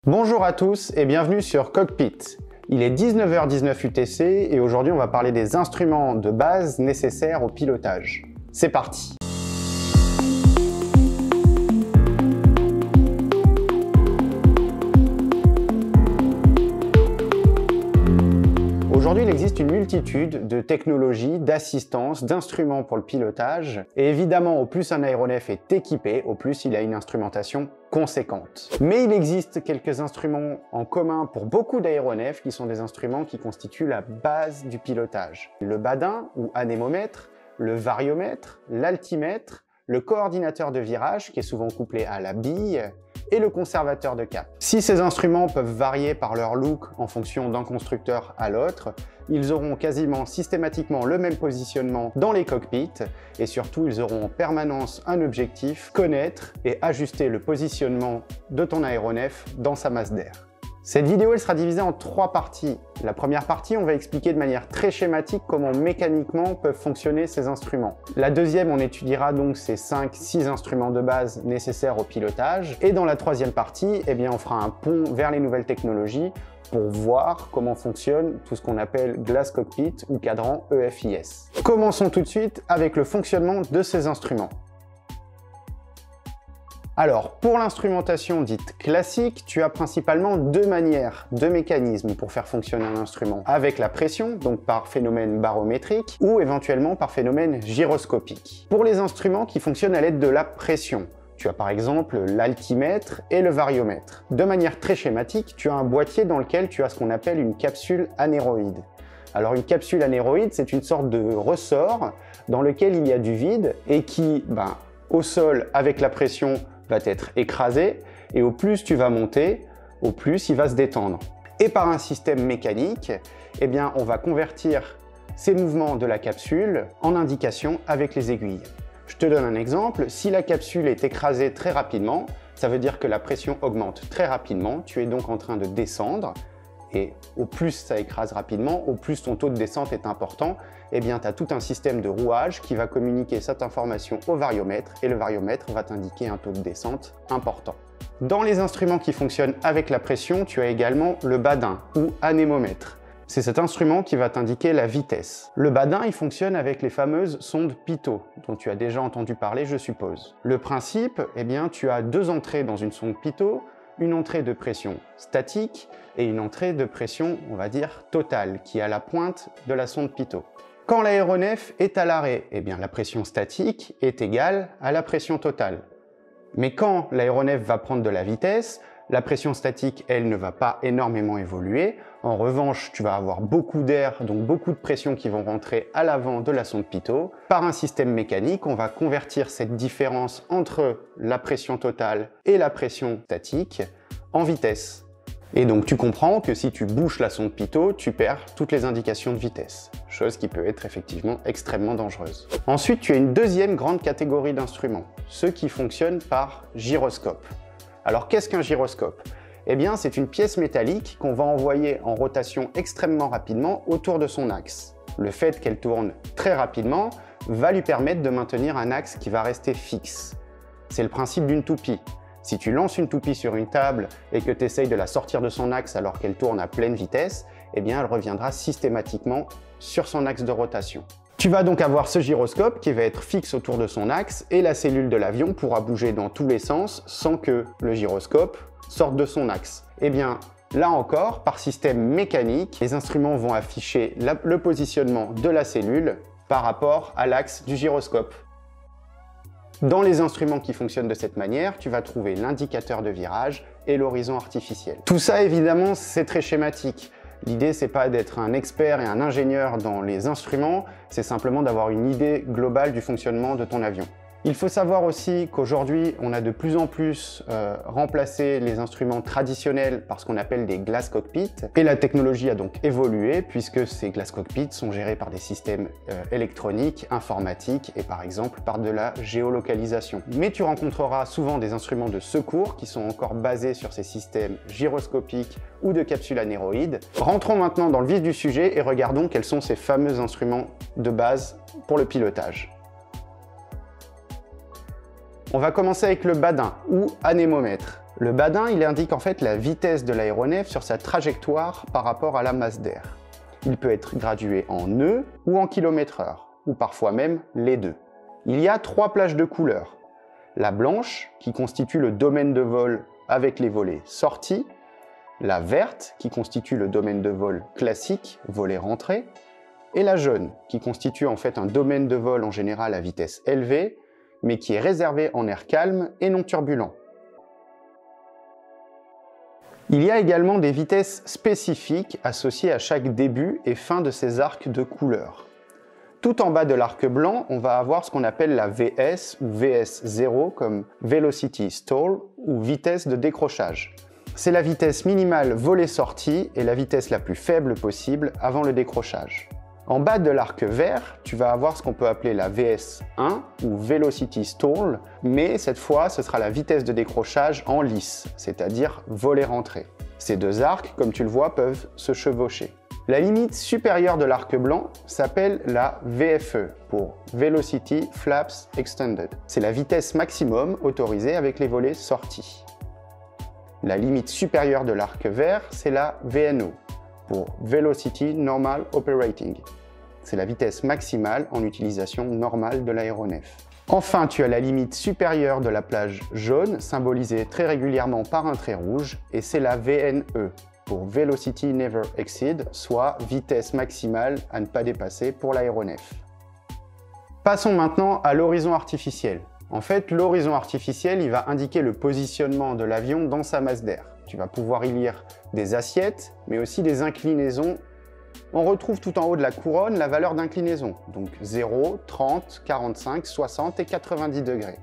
Bonjour à tous et bienvenue sur Cockpit. Il est 19h19 UTC et aujourd'hui on va parler des instruments de base nécessaires au pilotage. C'est parti! Aujourd'hui, il existe une multitude de technologies, d'assistance, d'instruments pour le pilotage. Et évidemment, au plus un aéronef est équipé, au plus il a une instrumentation conséquente. Mais il existe quelques instruments en commun pour beaucoup d'aéronefs qui sont des instruments qui constituent la base du pilotage. Le badin ou anémomètre, le variomètre, l'altimètre, le coordinateur de virage qui est souvent couplé à la bille, et le conservateur de cap. Si ces instruments peuvent varier par leur look en fonction d'un constructeur à l'autre, ils auront quasiment systématiquement le même positionnement dans les cockpits et surtout ils auront en permanence un objectif, connaître et ajuster le positionnement de ton aéronef dans sa masse d'air. Cette vidéo elle sera divisée en 3 parties. La première partie, on va expliquer de manière très schématique comment mécaniquement peuvent fonctionner ces instruments. La deuxième, on étudiera donc ces 5-6 instruments de base nécessaires au pilotage. Et dans la troisième partie, eh bien, on fera un pont vers les nouvelles technologies pour voir comment fonctionne tout ce qu'on appelle Glass Cockpit ou cadran EFIS. Commençons tout de suite avec le fonctionnement de ces instruments. Alors, pour l'instrumentation dite classique, tu as principalement deux mécanismes pour faire fonctionner un instrument. Avec la pression, donc par phénomène barométrique, ou éventuellement par phénomène gyroscopique. Pour les instruments qui fonctionnent à l'aide de la pression, tu as par exemple l'altimètre et le variomètre. De manière très schématique, tu as un boîtier dans lequel tu as ce qu'on appelle une capsule anéroïde. Alors une capsule anéroïde, c'est une sorte de ressort dans lequel il y a du vide et qui, au sol, avec la pression, va être écrasé et au plus tu vas monter, au plus il va se détendre. Et par un système mécanique, eh bien, on va convertir ces mouvements de la capsule en indications avec les aiguilles. Je te donne un exemple, si la capsule est écrasée très rapidement, ça veut dire que la pression augmente très rapidement, tu es donc en train de descendre et au plus ça écrase rapidement, au plus ton taux de descente est important, eh bien tu as tout un système de rouage qui va communiquer cette information au variomètre et le variomètre va t'indiquer un taux de descente important. Dans les instruments qui fonctionnent avec la pression, tu as également le badin ou anémomètre. C'est cet instrument qui va t'indiquer la vitesse. Le badin, il fonctionne avec les fameuses sondes pitot, dont tu as déjà entendu parler, je suppose. Le principe, eh bien, tu as deux entrées dans une sonde pitot, une entrée de pression statique et une entrée de pression, on va dire, totale, qui est à la pointe de la sonde pitot. Quand l'aéronef est à l'arrêt, eh bien, la pression statique est égale à la pression totale. Mais quand l'aéronef va prendre de la vitesse, la pression statique, elle, ne va pas énormément évoluer. En revanche, tu vas avoir beaucoup d'air, donc beaucoup de pression qui vont rentrer à l'avant de la sonde pitot. Par un système mécanique, on va convertir cette différence entre la pression totale et la pression statique en vitesse. Et donc tu comprends que si tu bouches la sonde pitot, tu perds toutes les indications de vitesse, chose qui peut être effectivement extrêmement dangereuse. Ensuite, tu as une deuxième grande catégorie d'instruments, ceux qui fonctionnent par gyroscope. Alors qu'est-ce qu'un gyroscope? Eh bien, c'est une pièce métallique qu'on va envoyer en rotation extrêmement rapidement autour de son axe. Le fait qu'elle tourne très rapidement va lui permettre de maintenir un axe qui va rester fixe. C'est le principe d'une toupie. Si tu lances une toupie sur une table et que tu essayes de la sortir de son axe alors qu'elle tourne à pleine vitesse, eh bien, elle reviendra systématiquement sur son axe de rotation. Tu vas donc avoir ce gyroscope qui va être fixe autour de son axe et la cellule de l'avion pourra bouger dans tous les sens sans que le gyroscope sorte de son axe. Eh bien, là encore, par système mécanique, les instruments vont afficher le positionnement de la cellule par rapport à l'axe du gyroscope. Dans les instruments qui fonctionnent de cette manière, tu vas trouver l'indicateur de virage et l'horizon artificiel. Tout ça, évidemment, c'est très schématique. L'idée, c'est pas d'être un expert et un ingénieur dans les instruments, c'est simplement d'avoir une idée globale du fonctionnement de ton avion. Il faut savoir aussi qu'aujourd'hui, on a de plus en plus remplacé les instruments traditionnels par ce qu'on appelle des glass cockpits. Et la technologie a donc évolué puisque ces glass cockpits sont gérés par des systèmes électroniques, informatiques et par exemple par de la géolocalisation. Mais tu rencontreras souvent des instruments de secours qui sont encore basés sur ces systèmes gyroscopiques ou de capsules anéroïdes. Rentrons maintenant dans le vif du sujet et regardons quels sont ces fameux instruments de base pour le pilotage. On va commencer avec le badin ou anémomètre. Le badin, il indique en fait la vitesse de l'aéronef sur sa trajectoire par rapport à la masse d'air. Il peut être gradué en nœuds ou en km/h, ou parfois même les deux. Il y a 3 plages de couleurs. La blanche, qui constitue le domaine de vol avec les volets sortis, la verte, qui constitue le domaine de vol classique, volet rentrée, et la jaune, qui constitue en fait un domaine de vol en général à vitesse élevée, mais qui est réservé en air calme et non turbulent. Il y a également des vitesses spécifiques associées à chaque début et fin de ces arcs de couleur. Tout en bas de l'arc blanc, on va avoir ce qu'on appelle la VS ou VS0 comme Velocity Stall ou vitesse de décrochage. C'est la vitesse minimale volet-sortie et la vitesse la plus faible possible avant le décrochage. En bas de l'arc vert, tu vas avoir ce qu'on peut appeler la VS1 ou Velocity Stall, mais cette fois, ce sera la vitesse de décrochage en lice, c'est-à-dire volet-rentrée. Ces deux arcs, comme tu le vois, peuvent se chevaucher. La limite supérieure de l'arc blanc s'appelle la VFE, pour Velocity Flaps Extended. C'est la vitesse maximum autorisée avec les volets sortis. La limite supérieure de l'arc vert, c'est la VNO, pour Velocity Normal Operating. C'est la vitesse maximale en utilisation normale de l'aéronef. Enfin, tu as la limite supérieure de la plage jaune, symbolisée très régulièrement par un trait rouge, et c'est la VNE, pour Velocity Never Exceed, soit vitesse maximale à ne pas dépasser pour l'aéronef. Passons maintenant à l'horizon artificiel. En fait, l'horizon artificiel, il va indiquer le positionnement de l'avion dans sa masse d'air. Tu vas pouvoir y lire des assiettes, mais aussi des inclinaisons. On retrouve tout en haut de la couronne la valeur d'inclinaison, donc 0, 30, 45, 60 et 90 degrés.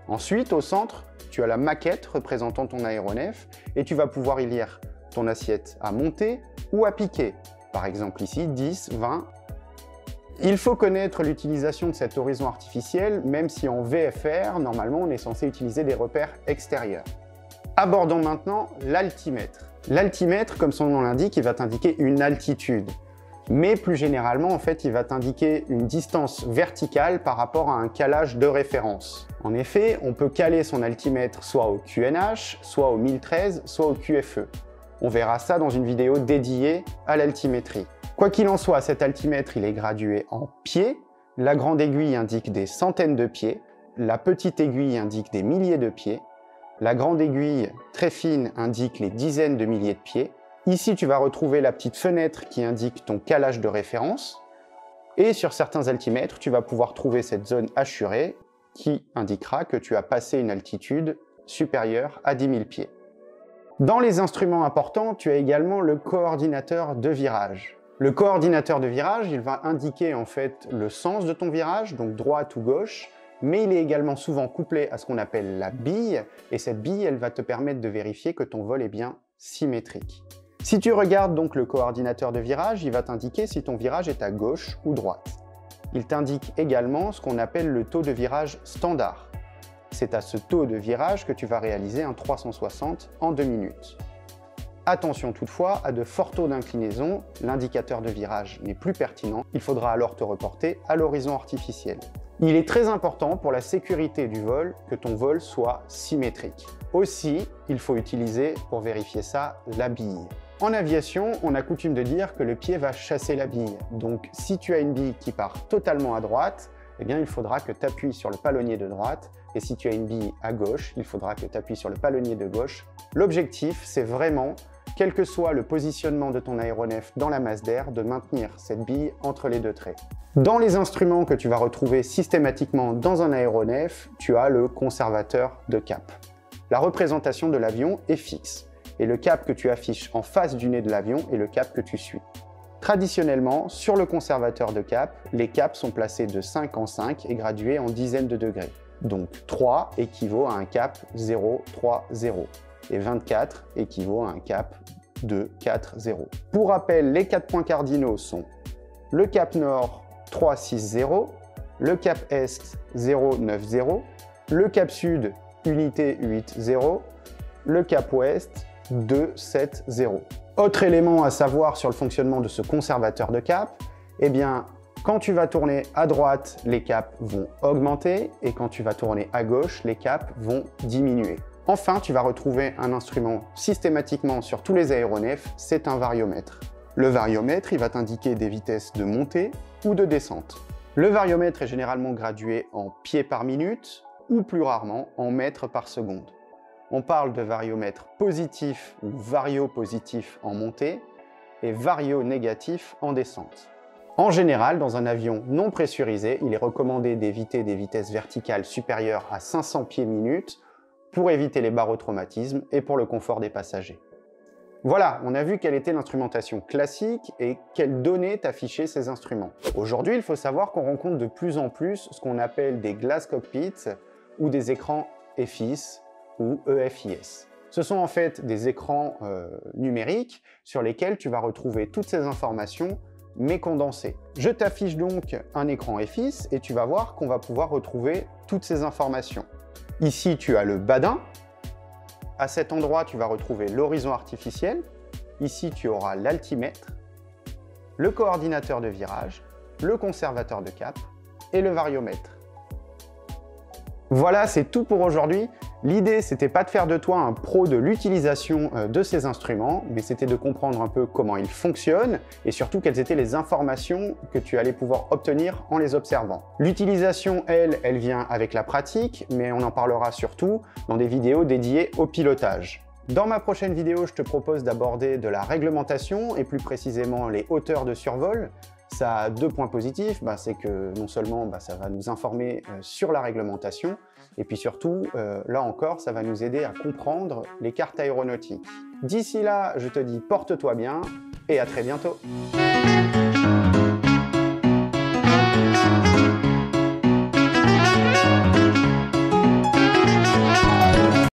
Ensuite, au centre, tu as la maquette représentant ton aéronef et tu vas pouvoir y lire ton assiette à monter ou à piquer. Par exemple ici, 10, 20. Il faut connaître l'utilisation de cet horizon artificiel, même si en VFR, normalement, on est censé utiliser des repères extérieurs. Abordons maintenant l'altimètre. L'altimètre, comme son nom l'indique, il va t'indiquer une altitude. Mais plus généralement, en fait, il va t'indiquer une distance verticale par rapport à un calage de référence. En effet, on peut caler son altimètre soit au QNH, soit au 1013, soit au QFE. On verra ça dans une vidéo dédiée à l'altimétrie. Quoi qu'il en soit, cet altimètre, il est gradué en pieds. La grande aiguille indique des centaines de pieds. La petite aiguille indique des milliers de pieds. La grande aiguille très fine indique les dizaines de milliers de pieds. Ici, tu vas retrouver la petite fenêtre qui indique ton calage de référence. Et sur certains altimètres, tu vas pouvoir trouver cette zone hachurée qui indiquera que tu as passé une altitude supérieure à 10 000 pieds. Dans les instruments importants, tu as également le coordinateur de virage. Le coordinateur de virage, il va indiquer en fait le sens de ton virage, donc droite ou gauche, mais il est également souvent couplé à ce qu'on appelle la bille, et cette bille, elle va te permettre de vérifier que ton vol est bien symétrique. Si tu regardes donc le coordinateur de virage, il va t'indiquer si ton virage est à gauche ou droite. Il t'indique également ce qu'on appelle le taux de virage standard. C'est à ce taux de virage que tu vas réaliser un 360 en 2 minutes. Attention toutefois, à de forts taux d'inclinaison, l'indicateur de virage n'est plus pertinent, il faudra alors te reporter à l'horizon artificiel. Il est très important pour la sécurité du vol que ton vol soit symétrique. Aussi, il faut utiliser, pour vérifier ça, la bille. En aviation, on a coutume de dire que le pied va chasser la bille. Donc si tu as une bille qui part totalement à droite, eh bien il faudra que tu appuies sur le palonnier de droite. Et si tu as une bille à gauche, il faudra que tu appuies sur le palonnier de gauche. L'objectif, c'est vraiment, quel que soit le positionnement de ton aéronef dans la masse d'air, de maintenir cette bille entre les deux traits. Dans les instruments que tu vas retrouver systématiquement dans un aéronef, tu as le conservateur de cap. La représentation de l'avion est fixe et le cap que tu affiches en face du nez de l'avion est le cap que tu suis. Traditionnellement, sur le conservateur de cap, les caps sont placés de 5 en 5 et gradués en dizaines de degrés. Donc 3 équivaut à un cap 0, 3, 0 et 24 équivaut à un cap 2, 4, 0. Pour rappel, les 4 points cardinaux sont le cap nord 3, 6, 0, le cap est 0, 9, 0, le cap sud unité 8, 0, le cap ouest 2, 7, 0. Autre élément à savoir sur le fonctionnement de ce conservateur de cap, eh bien, quand tu vas tourner à droite, les caps vont augmenter et quand tu vas tourner à gauche, les caps vont diminuer. Enfin, tu vas retrouver un instrument systématiquement sur tous les aéronefs, c'est un variomètre. Le variomètre, il va t'indiquer des vitesses de montée ou de descente. Le variomètre est généralement gradué en pieds par minute ou plus rarement en mètres par seconde. On parle de variomètre positif ou variopositif en montée et varionégatif en descente. En général, dans un avion non pressurisé, il est recommandé d'éviter des vitesses verticales supérieures à 500 pieds minute pour éviter les barotraumatismes et pour le confort des passagers. Voilà, on a vu quelle était l'instrumentation classique et quelles données t'affichaient ces instruments. Aujourd'hui, il faut savoir qu'on rencontre de plus en plus ce qu'on appelle des glass cockpits ou des écrans FIS ou EFIS. Ce sont en fait des écrans numériques sur lesquels tu vas retrouver toutes ces informations mais condensées. Je t'affiche donc un écran FIS et tu vas voir qu'on va pouvoir retrouver toutes ces informations. Ici, tu as le badin. À cet endroit, tu vas retrouver l'horizon artificiel. Ici, tu auras l'altimètre, le coordinateur de virage, le conservateur de cap et le variomètre. Voilà, c'est tout pour aujourd'hui. L'idée, c'était pas de faire de toi un pro de l'utilisation de ces instruments, mais c'était de comprendre un peu comment ils fonctionnent et surtout quelles étaient les informations que tu allais pouvoir obtenir en les observant. L'utilisation, elle vient avec la pratique, mais on en parlera surtout dans des vidéos dédiées au pilotage. Dans ma prochaine vidéo, je te propose d'aborder de la réglementation et plus précisément les hauteurs de survol. Ça a deux points positifs, c'est que non seulement ça va nous informer sur la réglementation, et puis surtout, là encore, ça va nous aider à comprendre les cartes aéronautiques. D'ici là, je te dis porte-toi bien et à très bientôt.